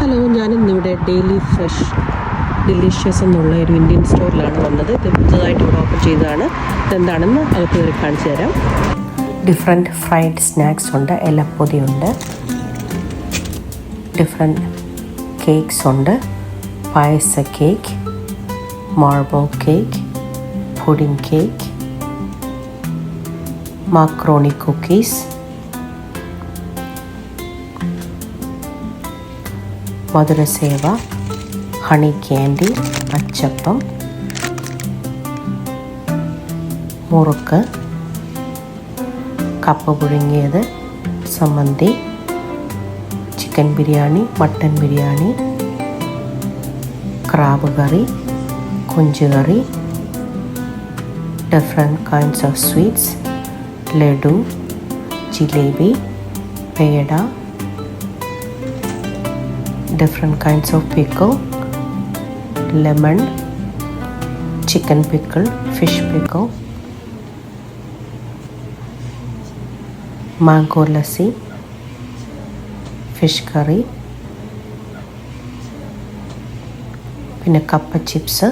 Hello, ഞാനിന്നിവിടെ daily fresh delicious എന്നുള്ള ഒരു ഇന്ത്യൻ സ്റ്റോറിലാണ് വന്നത്. ഇത് പുതുതായിട്ട് ഇവിടെ ഓപ്പൺ ചെയ്തതാണ്. ഇതെന്താണെന്ന് അകത്ത് കയറി കാണിച്ചു തരാം. ഡിഫറെൻറ്റ് ഫ്രൈഡ് സ്നാക്സ് ഉണ്ട്, എലപ്പൊതിയുണ്ട്, ഡിഫറെൻറ്റ് കേക്ക്സ് ഉണ്ട്, പായസ cake, marble cake, pudding cake, macaroni cookies, മധുരസേവ, ഹണി ക്യാൻഡി, അച്ചപ്പം, മുറുക്ക്, കപ്പ പുഴുങ്ങിയത്, സമ്മന്തി, chicken biryani, mutton biryani, crab curry, കൊഞ്ച് curry, different kinds of sweets, laddu, jalebi, peda, different kinds of pickle, lemon, chicken pickle, fish pickle, mango lassi, fish curry, പിന്നെ കപ്പ chips,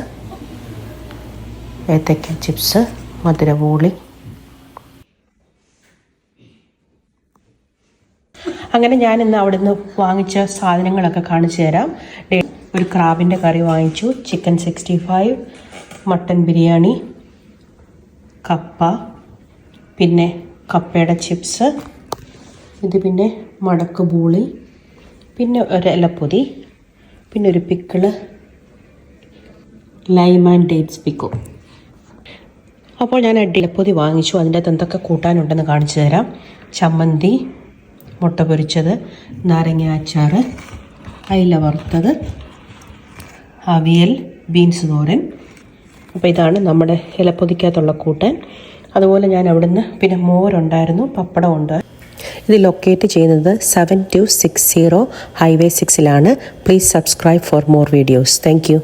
ഏത്തക്ക chips, മധുരവോളി. അങ്ങനെ ഞാൻ ഇന്ന് അവിടെ നിന്ന് വാങ്ങിച്ച സാധനങ്ങളൊക്കെ കാണിച്ചു തരാം. ഒരു ക്രാബിൻ്റെ കറി വാങ്ങിച്ചു, ചിക്കൻ 65, മട്ടൻ ബിരിയാണി, കപ്പ, പിന്നെ കപ്പയുടെ ചിപ്സ്, ഇത് പിന്നെ മടക്ക് ബൂളി, പിന്നെ ഒരു ഇലപ്പൊതി, പിന്നെ ഒരു pickle, lime and dates pickle. അപ്പോൾ ഞാൻ ഇലപ്പൊതി വാങ്ങിച്ചു. അതിൻ്റെ അകത്ത് എന്തൊക്കെ കൂട്ടാനുണ്ടെന്ന് കാണിച്ചു തരാം. ചമ്മന്തി, മുട്ട പൊരിച്ചത്, നാരങ്ങ അച്ചാർ, അയില വറുത്തത്, അവിയൽ, ബീൻസ് തോരൻ. അപ്പോൾ ഇതാണ് നമ്മുടെ ഇലപ്പൊതിക്കകത്തുള്ള കൂട്ടാൻ. അതുപോലെ ഞാൻ അവിടുന്ന് പിന്നെ മോരുണ്ടായിരുന്നു, പപ്പടം ഉണ്ട്. ഇത് ലൊക്കേറ്റ് ചെയ്യുന്നത് 7260 highway 6 please subscribe for more videos. Thank you.